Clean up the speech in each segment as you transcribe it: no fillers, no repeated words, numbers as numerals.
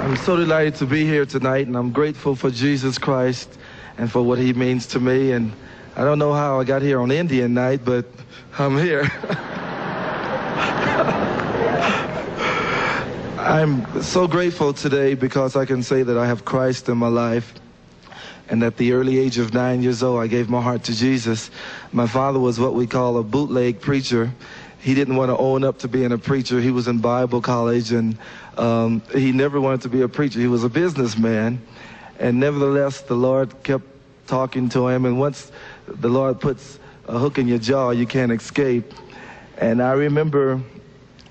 I'm so delighted to be here tonight, and I'm grateful for Jesus Christ and for what he means to me. And I don't know how I got here on Indian night, but I'm here. I'm so grateful today because I can say that I have Christ in my life. And at the early age of 9 years old, I gave my heart to Jesus. My father was what we call a bootleg preacher. He didn't want to own up to being a preacher. He was in Bible college, and he never wanted to be a preacher. He was a businessman. And nevertheless, the Lord kept talking to him. And once the Lord puts a hook in your jaw, you can't escape. And I remember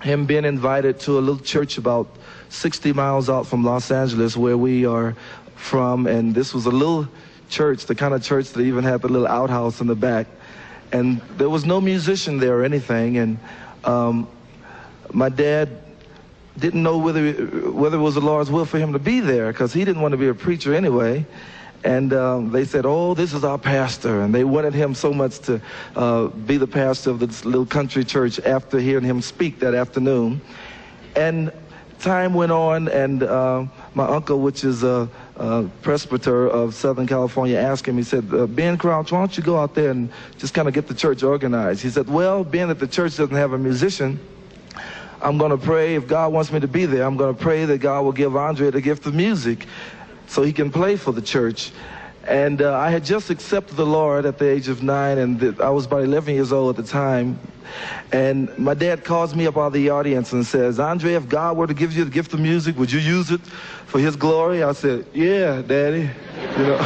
him being invited to a little church about 60 miles out from Los Angeles, where we are from. And this was a little church, the kind of church that even had the little outhouse in the back. And there was no musician there or anything. And my dad didn't know whether it was the Lord's will for him to be there, because he didn't want to be a preacher anyway. And they said, oh, this is our pastor. And they wanted him so much to be the pastor of this little country church after hearing him speak that afternoon. And time went on, and my uncle, which is a presbyter of Southern California, asked him, he said, Ben Crouch, why don't you go out there and just kind of get the church organized? He said, well, being that the church doesn't have a musician, I'm going to pray, if God wants me to be there, I'm going to pray that God will give Andrae the gift of music so he can play for the church. And I had just accepted the Lord at the age of 9, and I was about 11 years old at the time. And my dad calls me up out of the audience and says, Andrae, if God were to give you the gift of music, would you use it for his glory? I said, yeah, Daddy. You know.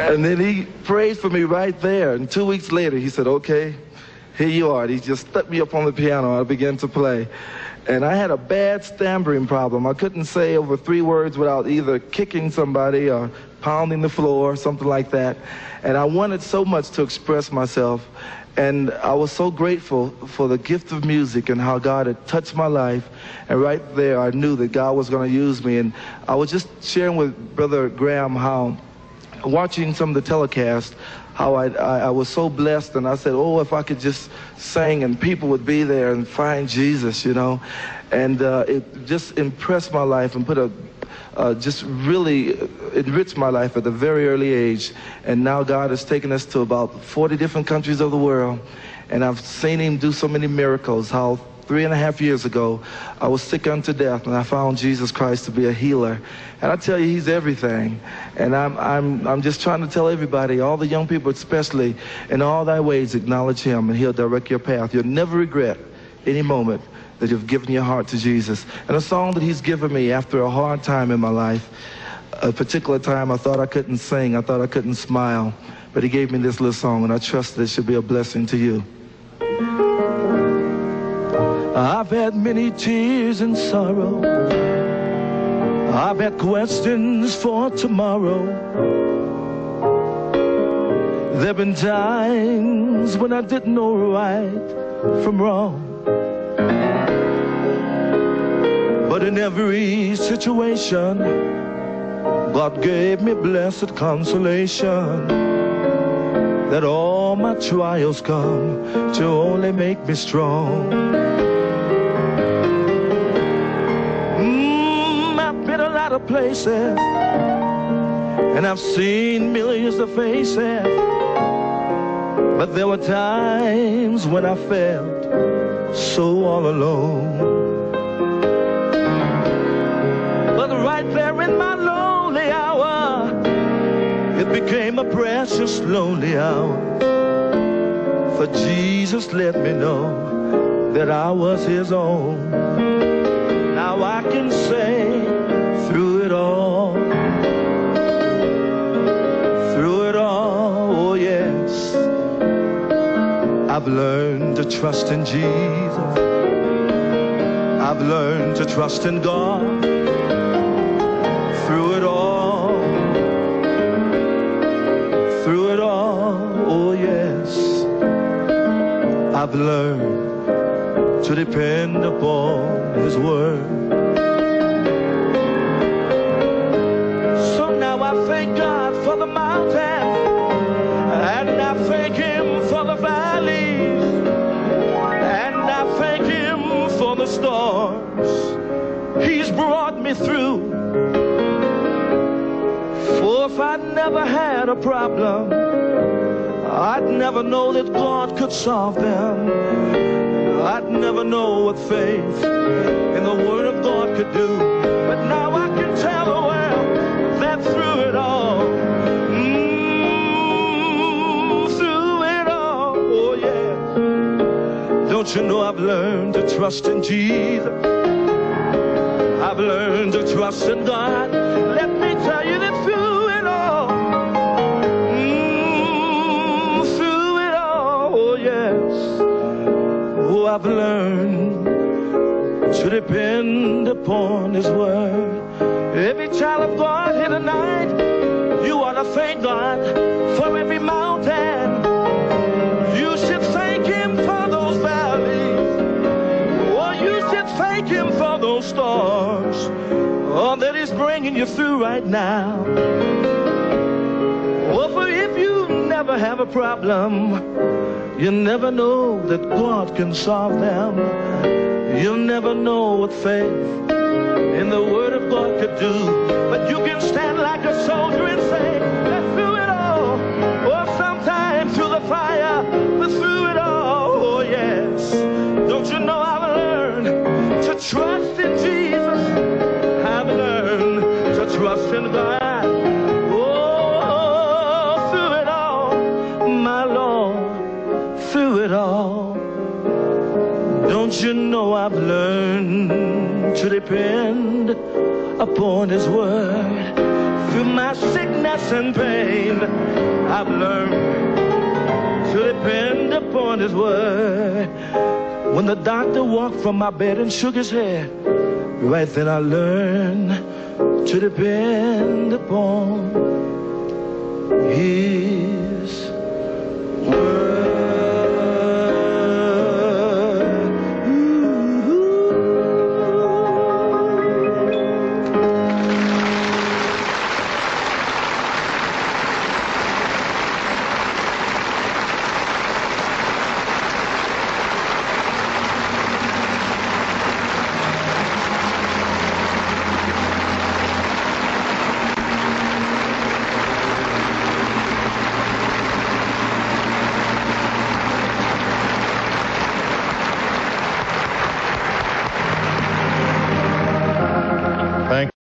And then he prayed for me right there. And 2 weeks later, he said, okay, here you are. He just stuck me up on the piano. I began to play. And I had a bad stammering problem. I couldn't say over 3 words without either kicking somebody or pounding the floor, something like that. And I wanted so much to express myself. And I was so grateful for the gift of music and how God had touched my life. And right there, I knew that God was going to use me. And I was just sharing with Brother Graham how, watching some of the telecasts, how I was so blessed, and I said, oh, if I could just sing and people would be there and find Jesus, you know. And it just impressed my life and put just really enriched my life at a very early age. And now God has taken us to about 40 different countries of the world, and I've seen him do so many miracles. How 3.5 years ago, I was sick unto death, and I found Jesus Christ to be a healer. And I tell you, he's everything. And I'm just trying to tell everybody, all the young people especially, in all thy ways acknowledge him, and he'll direct your path. You'll never regret any moment that you've given your heart to Jesus. And a song that he's given me after a hard time in my life, a particular time I thought I couldn't sing, I thought I couldn't smile, but he gave me this little song, and I trust that it should be a blessing to you. I've had many tears and sorrow. I've had questions for tomorrow. There've been times when I didn't know right from wrong. But in every situation, God gave me blessed consolation, that all my trials come to only make me strong. I've been a lot of places, and I've seen millions of faces, but there were times when I felt so all alone. But right there in my lonely hour, it became a precious lonely hour, for Jesus let me know that I was his own. Now I can say, through it all, oh yes, I've learned to trust in Jesus. I've learned to trust in God. Through it all, oh yes, I've learned to depend upon his word. So now I thank God for the mountains, and I thank him for the valleys, and I thank him for the storms. He's brought me through. For if I'd never had a problem, I'd never know that God could solve them. I'd never know what faith in the Word of God could do. But now I can tell the world that through it all, through it all, oh yeah. Don't you know I've learned to trust in Jesus? I've learned to trust in God. Let me tell you that through it all, through it all, oh yes. Oh, I've learned to depend upon His Word. Every child of God here tonight, you ought to thank God for every mountain. You should thank Him for those valleys. Or you should thank Him for those stars. Oh, that He's bringing you through right now. Oh, for if you never have a problem, you never know that God can solve them. You'll never know what faith in the Word of God could do. But you can stand like a soldier and say that through it all, or sometimes through the fire, but through it all, oh yes. Don't you know I've learned to trust in Jesus? I've learned to trust in God. Oh, through it all, my Lord, through it all. Don't you know I've learned to depend upon His Word? Through my sickness and pain, I've learned to depend upon His Word. When the doctor walked from my bed and shook his head, right then I learned to depend upon His